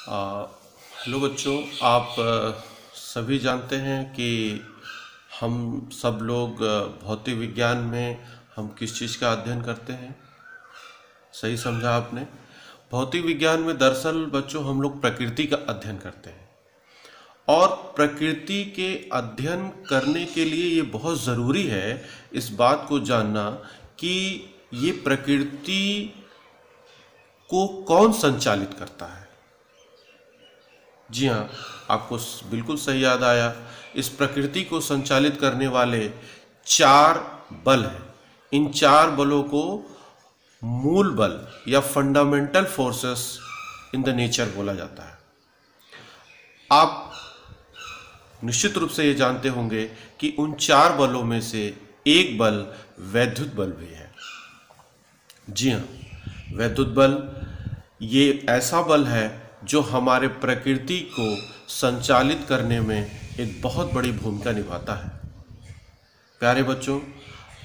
आ, hello बच्चों, आप सभी जानते हैं कि हम सब लोग भौतिक विज्ञान में हम किस चीज़ का अध्ययन करते हैं। सही समझा आपने। भौतिक विज्ञान में दरअसल बच्चों हम लोग प्रकृति का अध्ययन करते हैं, और प्रकृति के अध्ययन करने के लिए ये बहुत ज़रूरी है इस बात को जानना कि ये प्रकृति को कौन संचालित करता है। जी हाँ, आपको बिल्कुल सही याद आया। इस प्रकृति को संचालित करने वाले 4 बल हैं। इन 4 बलों को मूल बल या fundamental forces in the nature बोला जाता है। आप निश्चित रूप से ये जानते होंगे कि उन 4 बलों में से एक बल वैद्युत बल भी है। जी हाँ, वैद्युत बल ये ऐसा बल है जो हमारे प्रकृति को संचालित करने में एक बहुत बड़ी भूमिका निभाता है। प्यारे बच्चों,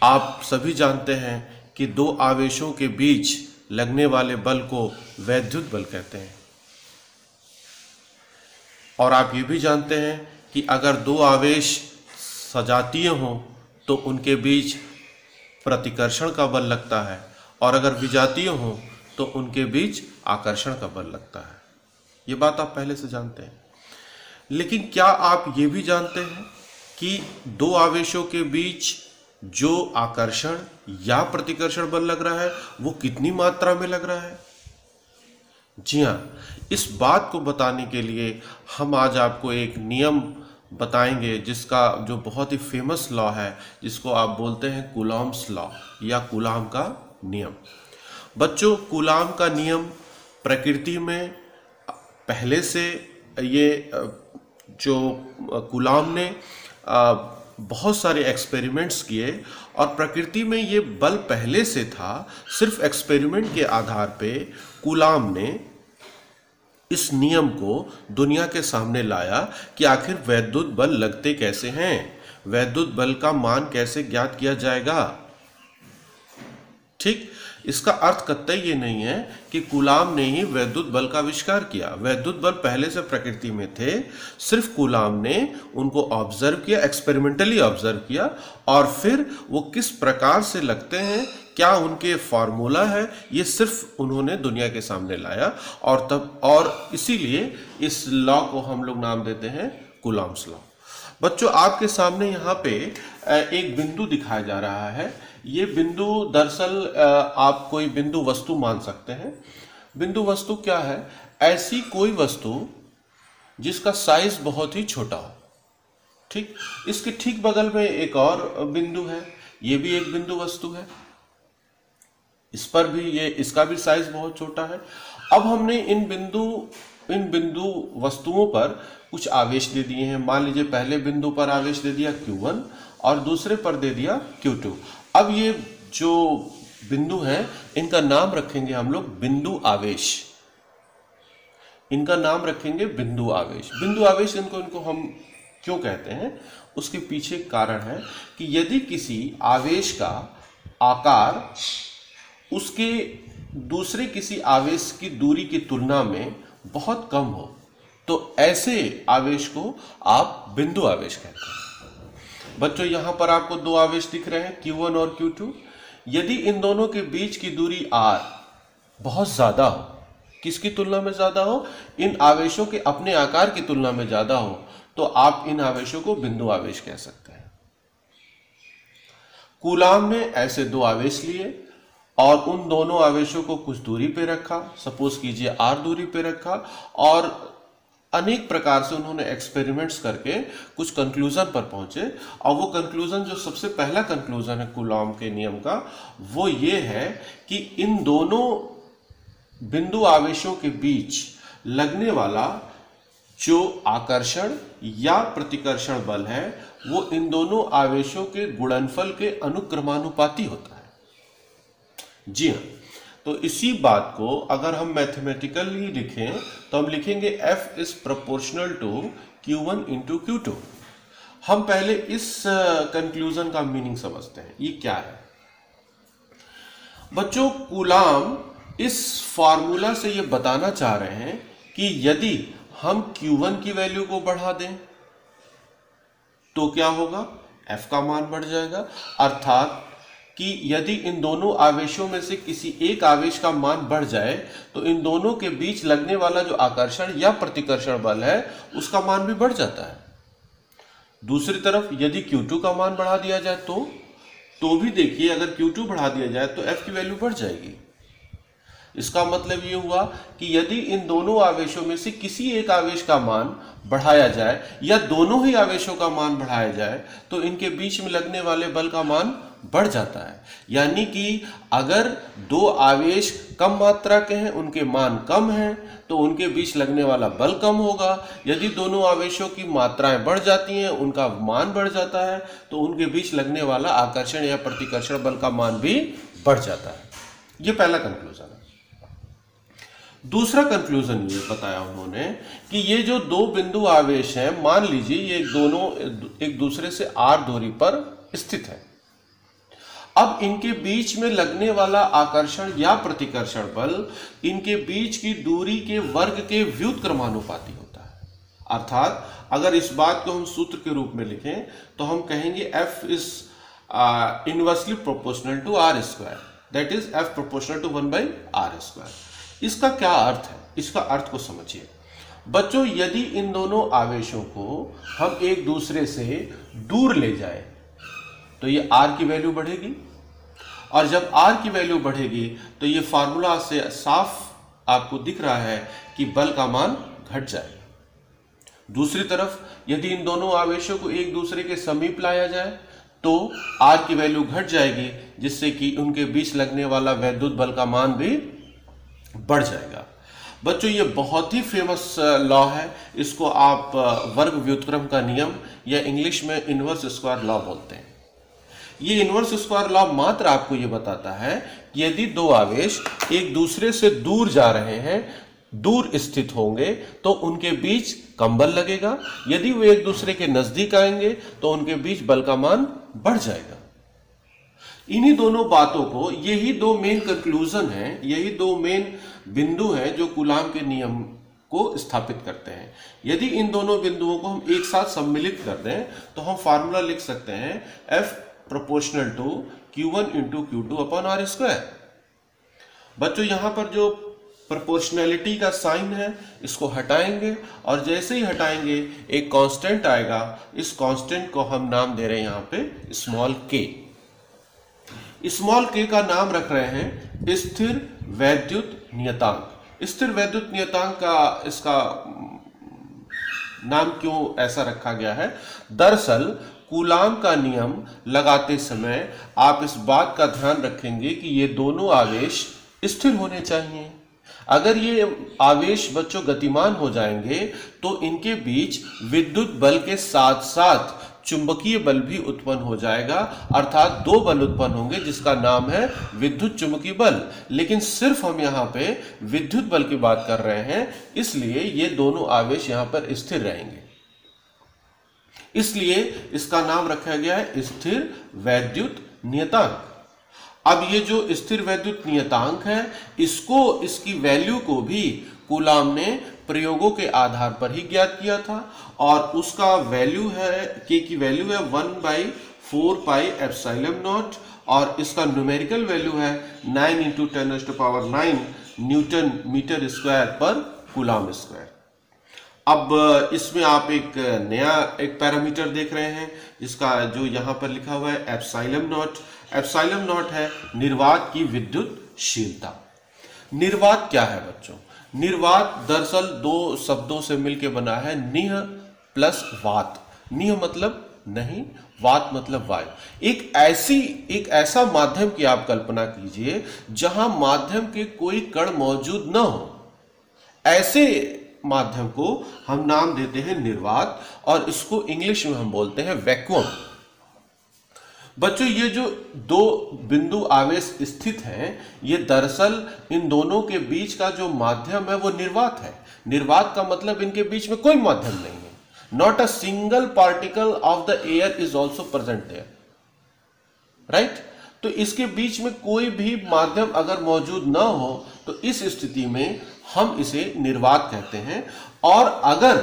आप सभी जानते हैं कि 2 आवेशों के बीच लगने वाले बल को वैद्युत बल कहते हैं। और आप ये भी जानते हैं कि अगर 2 आवेश सजातीय हों तो उनके बीच प्रतिकर्षण का बल लगता है, और अगर विजातीय हों तो उनके बीच आकर्षण का बल लगता है। ये बात आप पहले से जानते हैं। लेकिन क्या आप ये भी जानते हैं कि 2 आवेशों के बीच जो आकर्षण या प्रतिकर्षण बल लग रहा है वो कितनी मात्रा में लग रहा है? जी हाँ, इस बात को बताने के लिए हम आज आपको एक नियम बताएंगे जिसका जो बहुत ही फेमस लॉ है, जिसको आप बोलते हैं कूलॉम्स लॉ या कूलाम का नियम। बच्चों, कूलाम का नियम प्रकृति में पहले से ये जो कूलाम ने बहुत सारे एक्सपेरिमेंट्स किए, और प्रकृति में ये बल पहले से था। सिर्फ एक्सपेरिमेंट के आधार पे कूलाम ने इस नियम को दुनिया के सामने लाया कि आखिर वैद्युत बल लगते कैसे हैं, वैद्युत बल का मान कैसे ज्ञात किया जाएगा। ठीक, इसका अर्थ कतई ये नहीं है कि कूलाम ने ही वैद्युत बल का आविष्कार किया। वैद्युत बल पहले से प्रकृति में थे, सिर्फ कूलाम ने उनको ऑब्जर्व किया, एक्सपेरिमेंटली ऑब्जर्व किया, और फिर वो किस प्रकार से लगते हैं, क्या उनके फॉर्मूला है, ये सिर्फ उन्होंने दुनिया के सामने लाया। और इसीलिए इस लॉ को हम लोग नाम देते हैं कूलॉम्स लॉ। बच्चों, आपके सामने यहाँ पे एक बिंदु दिखाया जा रहा है। ये बिंदु दरअसल आप कोई बिंदु वस्तु मान सकते हैं। बिंदु वस्तु क्या है? ऐसी कोई वस्तु जिसका साइज बहुत ही छोटा हो। ठीक, इसके ठीक बगल में एक और बिंदु है, ये भी एक बिंदु वस्तु है। इस पर भी इसका भी साइज बहुत छोटा है। अब हमने इन बिंदु वस्तुओं पर कुछ आवेश दे दिए हैं। मान लीजिए पहले बिंदु पर आवेश दे दिया Q1 और दूसरे पर दे दिया Q2। अब ये जो बिंदु हैं इनका नाम रखेंगे हम लोग बिंदु आवेश। इनका नाम रखेंगे बिंदु आवेश। बिंदु आवेश इनको हम क्यों कहते हैं, उसके पीछे कारण है कि यदि किसी आवेश का आकार उसके दूसरे किसी आवेश की दूरी की तुलना में बहुत कम हो तो ऐसे आवेश को आप बिंदु आवेश कहते हैं। बच्चों, यहां पर आपको 2 आवेश दिख रहे हैं, Q1 और Q2। यदि इन दोनों के बीच की दूरी r बहुत ज्यादा हो, किसकी तुलना में ज्यादा हो? इन आवेशों के अपने आकार की तुलना में ज्यादा हो, तो आप इन आवेशों को बिंदु आवेश कह सकते हैं। कूलाम ने ऐसे 2 आवेश लिए और उन दोनों आवेशों को कुछ दूरी पे रखा, सपोज कीजिए r दूरी पे रखा, और अनेक प्रकार से उन्होंने एक्सपेरिमेंट्स करके कुछ कंक्लूजन पर पहुंचे। और वो कंक्लूजन, जो सबसे पहला कंक्लूजन है कूलॉम के नियम का, वो ये है कि इन दोनों बिंदु आवेशों के बीच लगने वाला जो आकर्षण या प्रतिकर्षण बल है वो इन दोनों आवेशों के गुणनफल के अनुक्रमानुपाती होता है। जी हाँ, तो इसी बात को अगर हम मैथमेटिकली लिखें तो हम लिखेंगे F is proportional to Q1 into Q2। हम पहले इस कंक्लूजन का मीनिंग समझते हैं, ये क्या है। बच्चों, कूलाम इस फॉर्मूला से ये बताना चाह रहे हैं कि यदि हम Q1 की वैल्यू को बढ़ा दें तो क्या होगा, F का मान बढ़ जाएगा। अर्थात कि यदि इन दोनों आवेशों में से किसी एक आवेश का मान बढ़ जाए तो इन दोनों के बीच लगने वाला जो आकर्षण या प्रतिकर्षण बल है उसका मान भी बढ़ जाता है। दूसरी तरफ यदि Q2 का मान बढ़ा दिया जाए तो भी देखिए, अगर Q2 बढ़ा दिया जाए तो F की वैल्यू बढ़ जाएगी। इसका मतलब ये हुआ कि यदि इन दोनों आवेशों में से किसी एक आवेश का मान बढ़ाया जाए या दोनों ही आवेशों का मान बढ़ाया जाए तो इनके बीच में लगने वाले बल का मान बढ़ जाता है। यानी कि अगर दो आवेश कम मात्रा के हैं, उनके मान कम हैं, तो उनके बीच लगने वाला बल कम होगा। यदि दोनों आवेशों की मात्राएं बढ़ जाती हैं, उनका मान बढ़ जाता है, तो उनके बीच लगने वाला आकर्षण या प्रतिकर्षण बल का मान भी बढ़ जाता है। यह पहला कंक्लूजन है। दूसरा कंक्लूजन ये बताया उन्होंने कि ये जो दो बिंदु आवेश हैं, मान लीजिए ये दोनों एक दूसरे से r दूरी पर स्थित है। अब इनके बीच में लगने वाला आकर्षण या प्रतिकर्षण बल इनके बीच की दूरी के वर्ग के व्युत्क्रमानुपाती होता है। अर्थात अगर इस बात को हम सूत्र के रूप में लिखें तो हम कहेंगे F is inversely proportional to r square, that is F proportional to 1/r square. इसका क्या अर्थ है, इसका अर्थ को समझिए बच्चों। यदि इन दोनों आवेशों को हम एक दूसरे से दूर ले जाए तो ये r की वैल्यू बढ़ेगी, और जब r की वैल्यू बढ़ेगी तो ये फार्मूला से साफ आपको दिख रहा है कि बल का मान घट जाएगा। दूसरी तरफ यदि इन दोनों आवेशों को एक दूसरे के समीप लाया जाए तो r की वैल्यू घट जाएगी, जिससे कि उनके बीच लगने वाला वैद्युत बल का मान भी बढ़ जाएगा। बच्चों ये बहुत ही फेमस लॉ है, इसको आप वर्ग व्युत्क्रम का नियम या इंग्लिश में इनवर्स स्क्वायर लॉ बोलते हैं। ये इनवर्स स्क्वायर लॉ मात्र आपको ये बताता है कि यदि दो आवेश एक दूसरे से दूर जा रहे हैं, दूर स्थित होंगे, तो उनके बीच कम बल लगेगा। यदि वे एक दूसरे के नजदीक आएंगे तो उनके बीच बल का मान बढ़ जाएगा। इन्हीं दोनों बातों को, यही दो मेन कंक्लूजन हैं, यही दो मेन बिंदु हैं जो कूलाम के नियम को स्थापित करते हैं। यदि इन दोनों बिंदुओं को हम एक साथ सम्मिलित कर दें तो हम फार्मूला लिख सकते हैं F proportional to Q1 into Q2 upon R square. बच्चों यहां पर जो प्रोपोर्शनैलिटी का साइन है इसको हटाएंगे, और जैसे ही हटाएंगे एक कांस्टेंट आएगा। इस कांस्टेंट को हम नाम दे रहे हैं यहां पे स्मॉल k। स्मॉल k का नाम रख रहे हैं स्थिर वैद्युत नियतांक। स्थिर वैद्युत नियतांक का इसका नाम क्यों ऐसा रखा गया है? दरअसल कूलाम का नियम लगाते समय आप इस बात का ध्यान रखेंगे कि ये दोनों आवेश स्थिर होने चाहिए। अगर ये आवेश बच्चों गतिमान हो जाएंगे तो इनके बीच विद्युत बल के साथ साथ चुंबकीय बल भी उत्पन्न हो जाएगा, अर्थात दो बल उत्पन्न होंगे जिसका नाम है विद्युत चुंबकीय बल। लेकिन सिर्फ हम यहाँ पे विद्युत बल की बात कर रहे हैं, इसलिए ये दोनों आवेश यहाँ पर स्थिर रहेंगे। इसलिए इसका नाम रखा गया है स्थिर वैद्युत नियतांक। अब ये जो स्थिर वैद्युत नियतांक है, इसको, इसकी वैल्यू को भी कूलाम ने प्रयोगों के आधार पर ही ज्ञात किया था, और उसका वैल्यू है, के की वैल्यू है 1/4 पाई एप्सिलॉन नॉट, और इसका न्यूमेरिकल वैल्यू है 9 × 10⁹ न्यूटन मीटर स्क्वायर पर कूलाम स्क्वायर। अब इसमें आप एक नया पैरामीटर देख रहे हैं, जिसका जो यहाँ पर लिखा हुआ है एप्सिलॉन नॉट। एप्सिलॉन नॉट है निर्वात की विद्युतशीलता। निर्वात क्या है बच्चों? निर्वात दरअसल दो शब्दों से मिलकर बना है, निह प्लस वात। निह मतलब नहीं, वात मतलब वायु। एक ऐसा माध्यम की आप कल्पना कीजिए जहां माध्यम के कोई कण मौजूद न हो। ऐसे माध्यम को हम नाम देते हैं निर्वात, और इसको इंग्लिश में हम बोलते हैं वैक्यूम। बच्चों ये जो दो बिंदु आवेश स्थित हैं, ये दरअसल इन दोनों के बीच का जो माध्यम है वो निर्वात है। निर्वात का मतलब इनके बीच में कोई माध्यम नहीं है। Not a single particle of the air is also present there, right? तो इसके बीच में कोई भी माध्यम अगर मौजूद ना हो तो इस स्थिति में हम इसे निर्वात कहते हैं। और अगर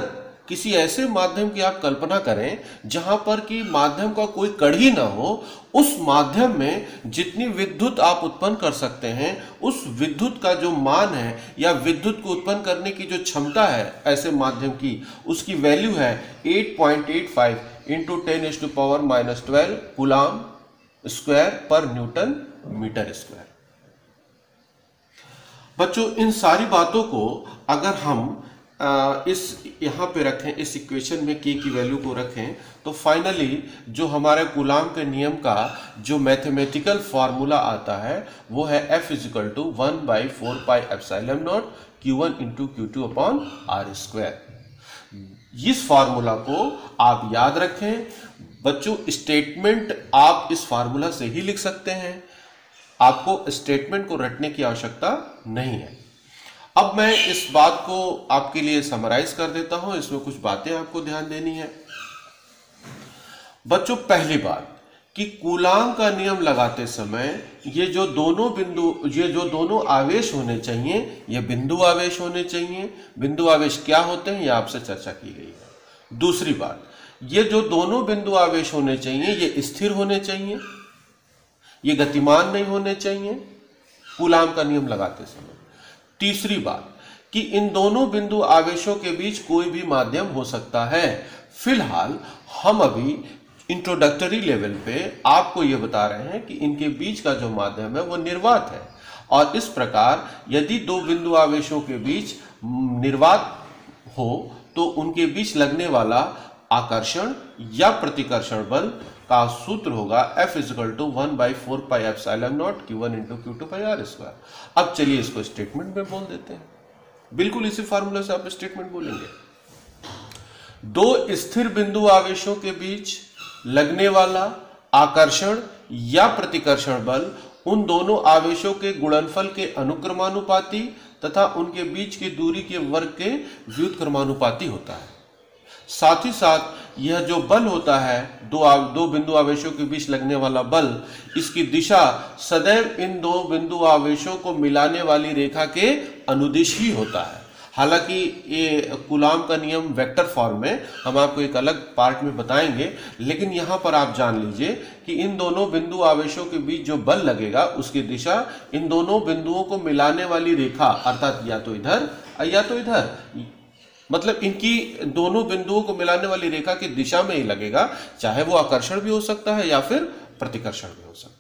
किसी ऐसे माध्यम की आप कल्पना करें जहां पर कि माध्यम का कोई कण ही ना हो, उस माध्यम में जितनी विद्युत आप उत्पन्न कर सकते हैं, उस विद्युत का जो मान है या विद्युत को उत्पन्न करने की जो क्षमता है ऐसे माध्यम की, उसकी वैल्यू है 8.85 इंटू 10⁻⁻12 कूलाम स्क्वायर पर न्यूटन मीटर स्क्वायर। बच्चों, इन सारी बातों को अगर हम इस यहाँ पे रखें, इस इक्वेशन में के की वैल्यू को रखें, तो फाइनली जो हमारे कूलाम के नियम का जो मैथमेटिकल फार्मूला आता है वो है F = 1/4πε0 Q1 × Q2/R²। इस फार्मूला को आप याद रखें। बच्चों, स्टेटमेंट आप इस फार्मूला से ही लिख सकते हैं, आपको स्टेटमेंट को रटने की आवश्यकता नहीं है। अब मैं इस बात को आपके लिए समराइज कर देता हूं, इसमें कुछ बातें आपको ध्यान देनी है। बच्चों, पहली बात कि कूलाम का नियम लगाते समय ये जो दोनों आवेश होने चाहिए, ये बिंदु आवेश होने चाहिए। बिंदु आवेश क्या होते हैं, ये आपसे चर्चा की गई है। दूसरी बात, ये जो दोनों बिंदु आवेश होने चाहिए ये स्थिर होने चाहिए, ये गतिमान नहीं होने चाहिए कूलाम का नियम लगाते समय। तीसरी बात कि इन दोनों बिंदु आवेशों के बीच कोई भी माध्यम हो सकता है। फिलहाल हम अभी इंट्रोडक्टरी लेवल पे आपको यह बता रहे हैं कि इनके बीच का जो माध्यम है वो निर्वात है, और इस प्रकार यदि दो बिंदु आवेशों के बीच निर्वात हो तो उनके बीच लगने वाला आकर्षण या प्रतिकर्षण बल का सूत्र होगा F = 1/4πε0 Q1 × Q2/R²। अब चलिए इसको स्टेटमेंट में बोल देते हैं। बिल्कुल इसी फार्मूला से आप स्टेटमेंट बोलेंगे। दो स्थिर बिंदु आवेशों के बीच लगने वाला आकर्षण या प्रतिकर्षण बल उन दोनों आवेशों के गुणनफल के अनुक्रमानुपाती तथा उनके बीच की दूरी के वर्ग के व्युत्क्रमानुपाती होता है। साथ ही साथ यह जो बल होता है, दो बिंदु आवेशों के बीच लगने वाला बल, इसकी दिशा सदैव इन दो बिंदु आवेशों को मिलाने वाली रेखा के अनुदिश ही होता है। हालांकि ये कूलाम का नियम वेक्टर फॉर्म में हम आपको एक अलग पार्ट में बताएंगे, लेकिन यहाँ पर आप जान लीजिए कि इन दोनों बिंदु आवेशों के बीच जो बल लगेगा उसकी दिशा इन दोनों बिंदुओं को मिलाने वाली रेखा, अर्थात या तो इधर या तो इधर, मतलब इनकी दोनों बिंदुओं को मिलाने वाली रेखा की दिशा में ही लगेगा, चाहे वो आकर्षण भी हो सकता है या फिर प्रतिकर्षण भी हो सकता है।